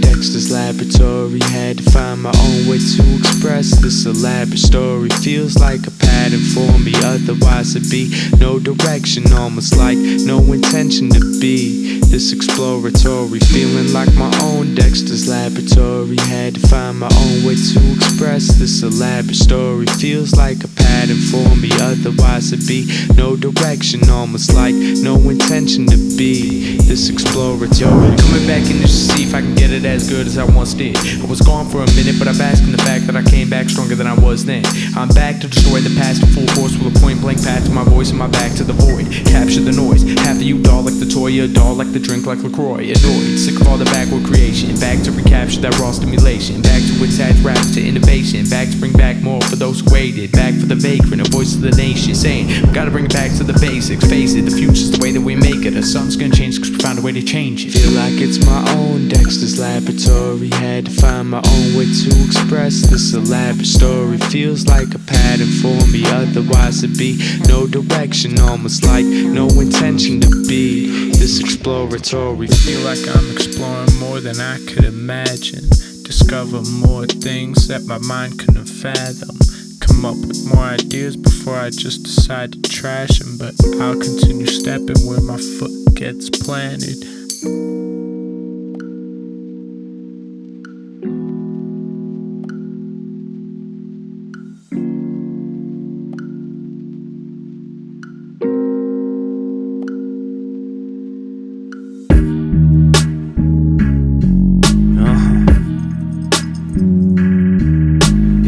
Dexter's laboratory. Had to find my own way to express this elaborate story. Feels like a pattern for me, otherwise it'd be no direction, almost like no intention to be this exploratory. Feeling like my own Dexter's laboratory. Had to find my own way to express this elaborate story. Feels like a pattern for me, otherwise it'd be no direction, almost like no intention to be this exploratory. Coming back in just to see if I can get it as good as I once did. I was gone for a minute, but I bask in the fact that I came back stronger than I was then. I'm back to destroy the past in full force with a point blank path to my voice and my back to the void. Capture the noise, half of you dull like the toy, a doll like the drink like LaCroix. Annoyed, sick of all the backward creation, back to recapture that raw stimulation, back to attach raps to innovation, back to bring back more for those who waited, back for the vagrant, a voice of the nation, saying we gotta bring it back to the basics. Face it, the future's the way that we make it. Something's gonna change cause we found a way to change it. Feel like it's my own Dexter's laboratory. Had to find my own way to express this elaborate story. Feels like a pattern for me, otherwise it'd be no direction, almost like no intention to be this exploratory. Feel like I'm exploring more than I could imagine. Discover more things that my mind couldn't fathom. Come up with more ideas before I just decide to trash them. But I'll continue stepping where my foot gets planted.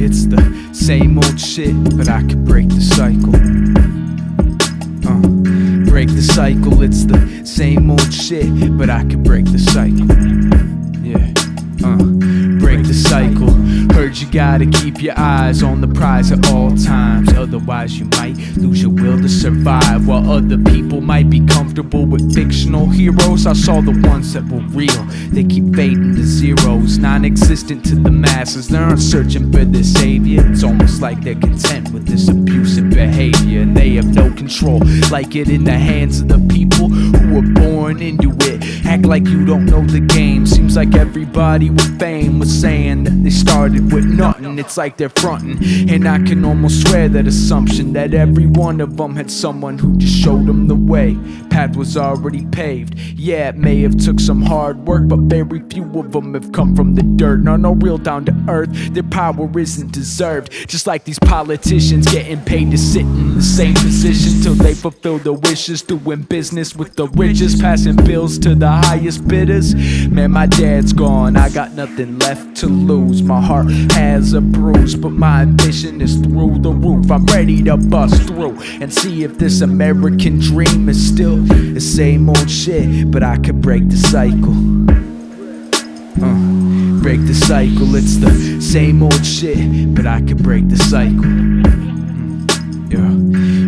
It's the same old shit, but I could break the cycle. Break the cycle, it's the same old shit, but I could break the cycle. Yeah, break the cycle. Heard you gotta keep your eyes on the prize at all times, otherwise you might lose your will to survive. While other people might be comfortable with fictional heroes, I saw the ones that were real. They keep fading to zeros, non-existent to the masses. They're not searching for their savior. It's almost like they're content with this abusive behavior, and they have no control, like it in the hands of the people who were born into it. Act like you don't know the game. Seems like everybody with fame was saying that they started with nothing. It's like they're fronting, and I can almost swear that assumption that every one of them had someone who just showed them the way. Path was already paved. Yeah, it may have took some hard work, but very few of them have come from the dirt. No real down to earth. Their power isn't deserved. Just like these politicians getting paid to sit in the same position till they fulfill their wishes, doing business with the richest, passing bills to the highest bidders. Man, my dad's gone, I got nothing left to lose. My heart has a bruise, but my ambition is through the roof. I'm ready to bust through and see if this American dream is still the same old shit, but I could break the cycle. Break the cycle, it's the same old shit, but I could break the cycle.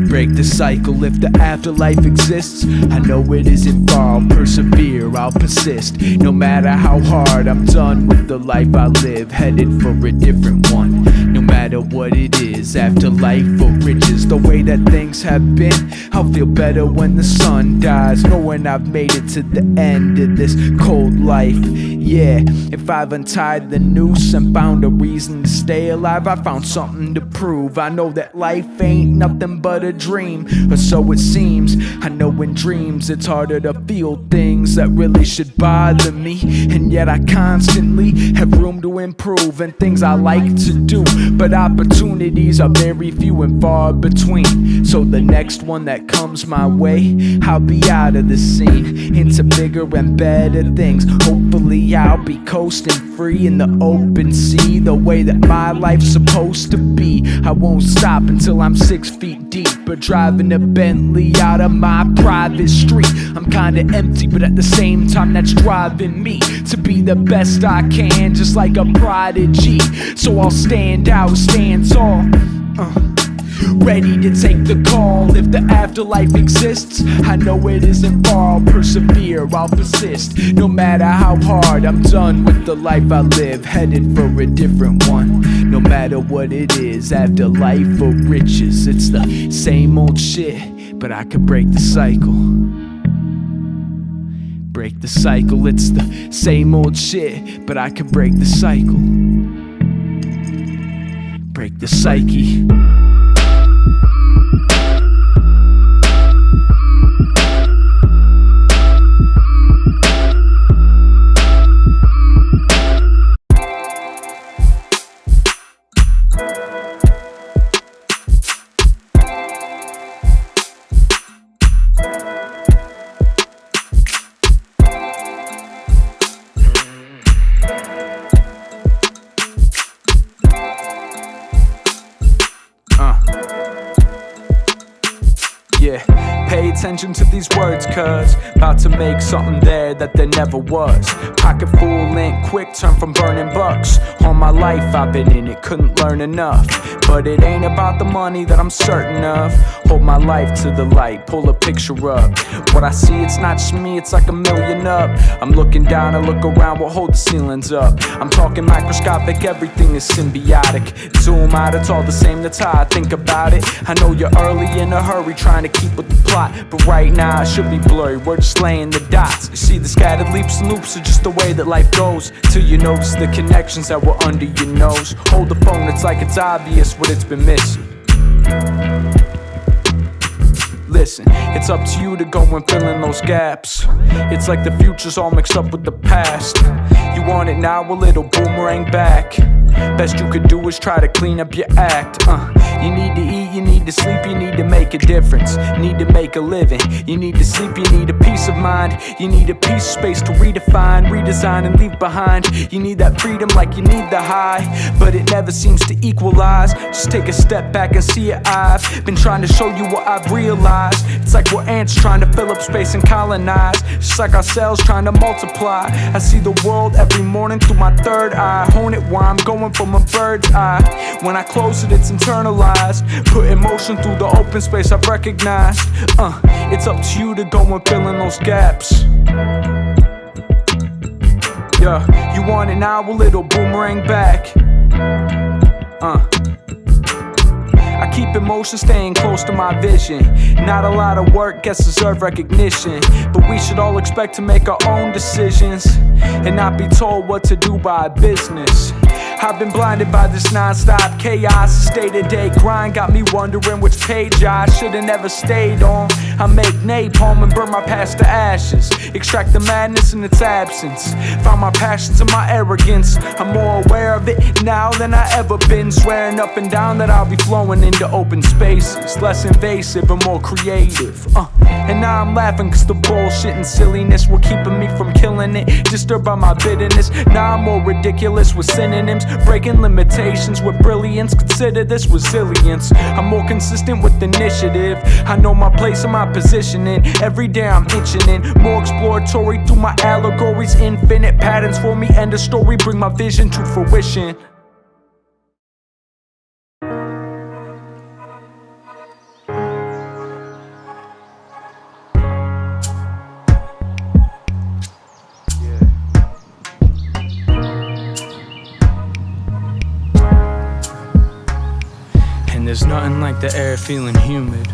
Break the cycle. If the afterlife exists, I know it isn't far. I'll persevere, I'll persist. No matter how hard, I'm done with the life I live, headed for a different one. No matter what it is, afterlife or riches, the way that things have been, I'll feel better when the sun dies, knowing I've made it to the end of this cold life. Yeah, if I've untied the noose and found a reason to stay alive, I found something to prove. I know that life ain't nothing but a dream, or so it seems. I know in dreams it's harder to feel things that really should bother me, and yet I constantly have room to improve and things I like to do, but opportunities are very few and far between. So the next one that comes my way, I'll be out of the scene, into bigger and better things. Hopefully I'll be coasting free in the open sea, the way that my life's supposed to be. I won't stop until I'm 60 6 feet deep, or driving a Bentley out of my private street. I'm kinda empty, but at the same time that's driving me to be the best I can, just like a prodigy. So I'll stand out, stand tall, ready to take the call. If the afterlife exists, I know it isn't far. I'll persevere, I'll persist, no matter how hard. I'm done with the life I live, headed for a different one. No matter what it is, afterlife or riches, it's the same old shit, but I could break the cycle. Break the cycle, it's the same old shit, but I could break the cycle. Break the psyche. Yeah, pay attention to these words, cuz about to make something there that there never was. Pocket full and quick, turn from burning bucks. All my life I've been in it, couldn't learn enough. But it ain't about the money that I'm certain of. Hold my life to the light, pull a picture up. What I see, it's not just me, it's like a million up. I'm looking down, I look around, we'll hold the ceilings up. I'm talking microscopic, everything is symbiotic. Zoom out, it's all the same, that's how I think about it. I know you're early in a hurry, trying to keep with the plot, but right now it should be blurry, we're just laying the dots. You see the scattered leaps and loops are just the way that life goes, till you notice the connections that were under your nose. Hold the phone, it's like it's obvious what it's been missing. Listen, it's up to you to go and fill in those gaps. It's like the future's all mixed up with the past. You want it now, well it'll boomerang back. Best you could do is try to clean up your act. You need to eat, you need to sleep, you need to make a difference. You need to make a living, you need to sleep, you need a peace of mind. You need a piece of space to redefine, redesign and leave behind. You need that freedom like you need the high, but it never seems to equalize. Just take a step back and see it. I've been trying to show you what I've realized. It's like we're ants trying to fill up space and colonize, just like our cells trying to multiply. I see the world every morning through my third eye, hone it while I'm going from a bird's eye. When I close it, it's internalized. Put emotion through the open space I've recognized. It's up to you to go and fill in those gaps. Yeah, you want it now, well it'll boomerang back. I keep emotion staying close to my vision. Not a lot of work gets deserved recognition, but we should all expect to make our own decisions and not be told what to do by business. I've been blinded by this non-stop chaos. The day-to-day grind got me wondering which page I should've never stayed on. I make napalm and burn my past to ashes, extract the madness in its absence. Found my passions and my arrogance. I'm more aware of it now than I ever been, swearing up and down that I'll be flowing into open spaces, less invasive and more creative. And now I'm laughing cause the bullshit and silliness were keeping me from killing it. Disturbed by my bitterness, now I'm more ridiculous with synonyms, breaking limitations with brilliance. Consider this resilience. I'm more consistent with initiative. I know my place and my positioning. Every day I'm inching in, more exploratory through my allegories. Infinite patterns for me, end of story, bring my vision to fruition. There's nothing like the air feeling humid.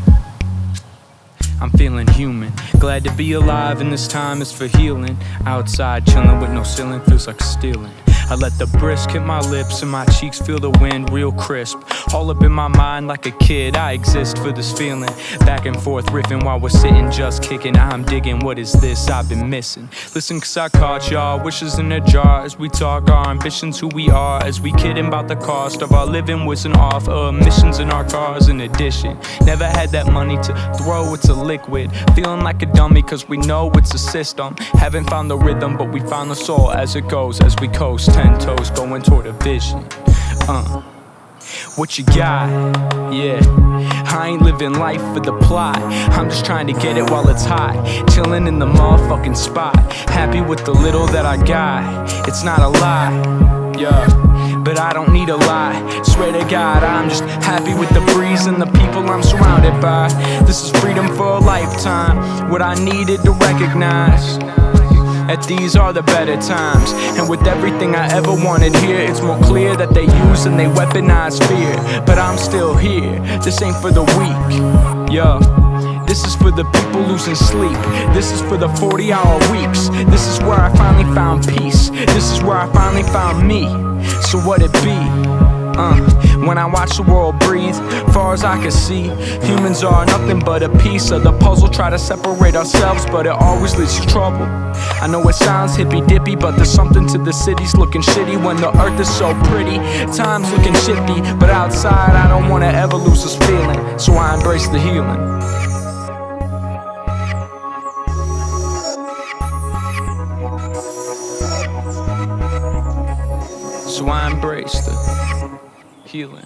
I'm feeling human, glad to be alive, and this time is for healing. Outside chilling with no ceiling feels like stealing. I let the brisk hit my lips and my cheeks feel the wind real crisp. All up in my mind like a kid, I exist for this feeling. Back and forth riffing while we're sitting just kicking. I'm digging, what is this I've been missing? Listen cause I caught y'all wishes in a jar as we talk our ambitions, who we are, as we kidding about the cost of our living, whizzing off emissions in our cars. In addition, never had that money to throw, it's a liquid. Feeling like a dummy cause we know it's a system. Haven't found the rhythm but we found the soul as it goes, as we coast 10 toes going toward a vision. what you got? Yeah, I ain't living life for the plot. I'm just trying to get it while it's hot. Chilling in the motherfucking spot. Happy with the little that I got. It's not a lie, yeah, but I don't need a lie. Swear to God, I'm just happy with the breeze and the people I'm surrounded by. This is freedom for a lifetime, what I needed to recognize. That these are the better times. And with everything I ever wanted here, it's more clear that they use and they weaponize fear. But I'm still here, this ain't for the weak, yo. This is for the people losing sleep. This is for the 40-hour weeks. This is where I finally found peace. This is where I finally found me. So what it be? When I watch the world breathe, far as I can see, humans are nothing but a piece of the puzzle. Try to separate ourselves, but it always leads to trouble. I know it sounds hippy-dippy, but there's something to the cities looking shitty when the earth is so pretty. Time's looking shifty, but outside I don't wanna ever lose this feeling. So I embrace the healing. So I embrace the healing.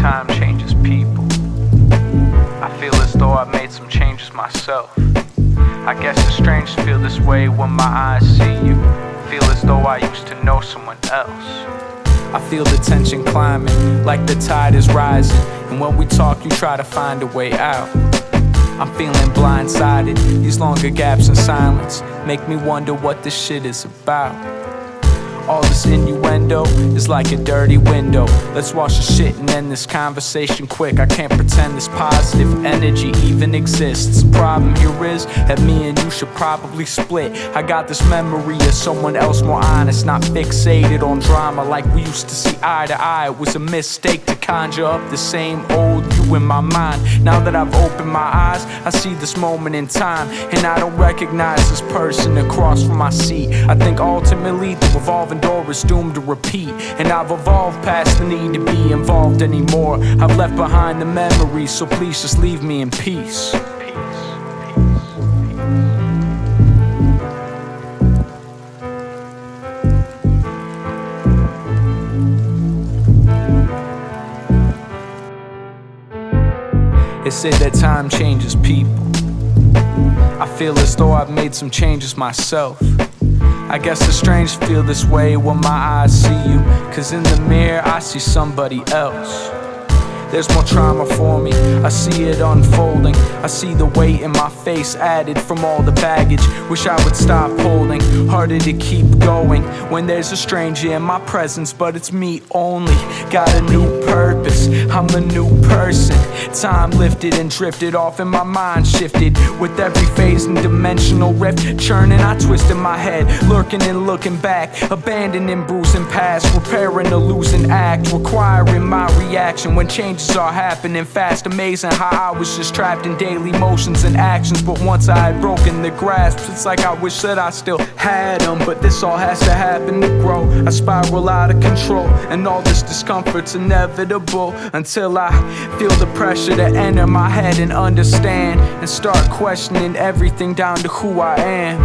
time changes people. I feel as though I've made some changes myself. I guess it's strange to feel this way when my eyes see you. Feel as though I used to know someone else. I feel the tension climbing, like the tide is rising. And when we talk, you try to find a way out. I'm feeling blindsided. These longer gaps in silence make me wonder what this shit is about. All this innuendo is like a dirty window Let's wash the shit and end this conversation quick. I can't pretend this positive energy even exists. The problem here is that me and you should probably split. I got this memory of someone else more honest, not fixated on drama like we used to see eye to eye. It was a mistake to conjure up the same old you in my mind. Now that I've opened my eyes, I see this moment in time, and I don't recognize this person across from my seat. I think ultimately the revolving door is doomed to repeat, and I've evolved past the need to be involved anymore. I've left behind the memories, so please just leave me in peace. They say that time changes people. I feel as though I've made some changes myself. I guess it's strange to feel this way when my eyes see you, 'cause in the mirror I see somebody else. There's more trauma for me, I see it unfolding. I see the weight in my face added from all the baggage. Wish I would stop holding, harder to keep going when there's a stranger in my presence, but it's me only. Got a new purpose, I'm a new person. Time lifted and drifted off and my mind shifted. With every phase and dimensional rift churning, I twisted my head, lurking and looking back, abandoning bruising past, repairing a losing act, requiring my reaction when changes are happening fast. Amazing how I was just trapped in daily motions and actions, but once I had broken the grasp, it's like I wish that I still had them. But this all has to happen to grow. I spiral out of control, and all this discomfort's inevitable until I feel the pressure to enter my head and understand, and start questioning everything down to who I am.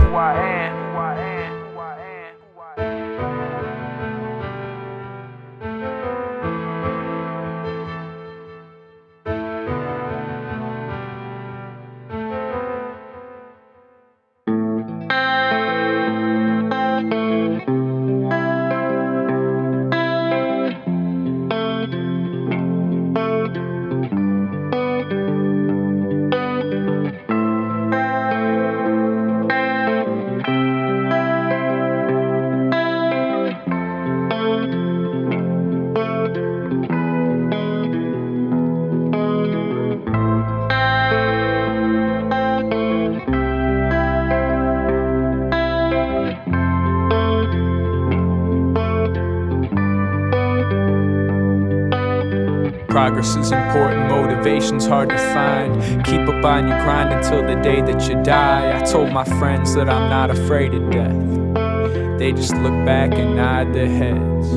Progress is important, motivation's hard to find. Keep up on your grind until the day that you die. I told my friends that I'm not afraid of death. They just look back and nod their heads.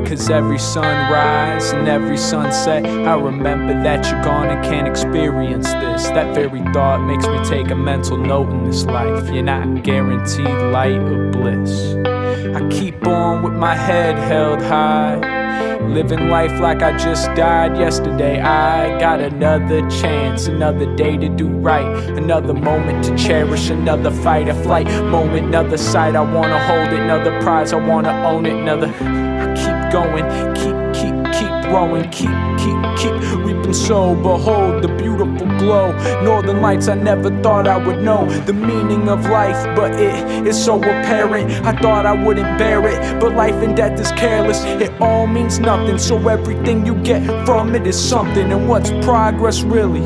'Cause every sunrise and every sunset, I remember that you're gone and can't experience this. That very thought makes me take a mental note in this life. You're not guaranteed light or bliss. I keep on with my head held high, living life like I just died yesterday. I got another chance, another day to do right, another moment to cherish, another fight or flight moment, another sight I wanna hold it, another prize I wanna own it, another. I keep going, keep growing, keep reaping so. Behold the beautiful glow, northern lights I never thought I would know the meaning of life, but it is so apparent. I thought I wouldn't bear it, but life and death is careless. It all means nothing, so everything you get from it is something. And what's progress really?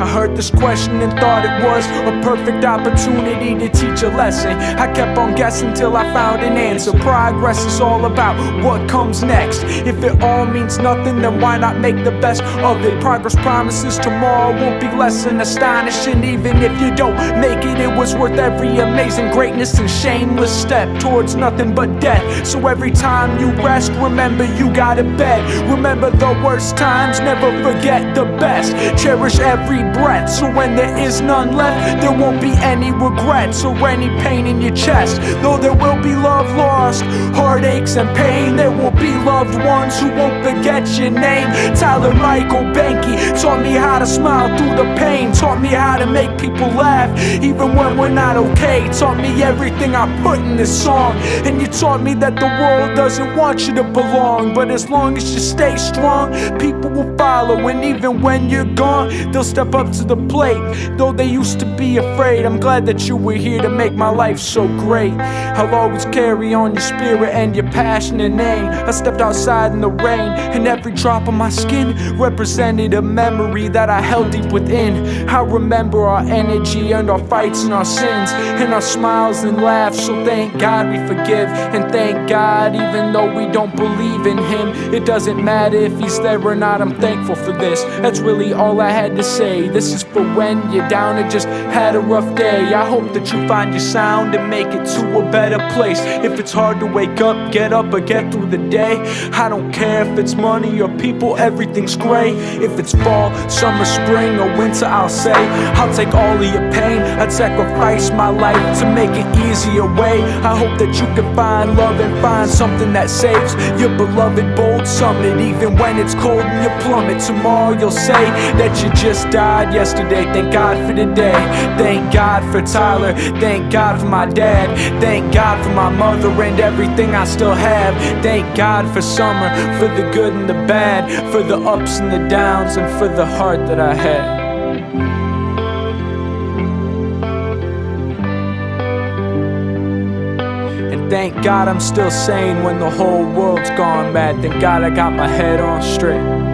I heard this question and thought it was a perfect opportunity to teach a lesson. I kept on guessing till I found an answer. Progress is all about what comes next. If it all means nothing, then why not make the best of it? Progress promises tomorrow won't be less than astonishing. Even if you don't make it, it was worth every amazing greatness and shameless step towards nothing but death. So every time you rest, remember you got a bet. Remember the worst times, never forget the best. Cherish every breath, so when there is none left, there won't be any regrets or any pain in your chest. Though there will be love lost, heartaches and pain, there will be loved ones who won't forget your name. Tyler Michael Benke taught me how to smile through the pain, taught me how to make people laugh even when we're not okay, taught me everything I put in this song. And you taught me that the world doesn't want you to belong, but as long as you stay strong, people will follow. And even when you're gone, they'll step step up to the plate. Though they used to be afraid, I'm glad that you were here to make my life so great. I'll always carry on your spirit and your passion and aim. I stepped outside in the rain, and every drop of my skin represented a memory that I held deep within. I remember our energy and our fights and our sins, and our smiles and laughs. So thank God we forgive, and thank God even though we don't believe in Him, it doesn't matter if He's there or not. I'm thankful for this. That's really all I had to say. This is for when you're down and just had a rough day. I hope that you find your sound and make it to a better place. If it's hard to wake up, get up or get through the day. I don't care if it's money or people, everything's great. If it's fall, summer, spring or winter, I'll say I'll take all of your pain. I'd sacrifice my life to make an easier way. I hope that you can find love and find something that saves your beloved bold summit. Even when it's cold and you plummet, tomorrow you'll say that you just died yesterday. Thank God for today. Thank God for Tyler. Thank God for my dad. Thank God for my mother and everything I still have. Thank God for summer, for the good and the bad, for the ups and the downs, and for the heart that I had. And thank God I'm still sane when the whole world's gone mad. Thank God I got my head on straight.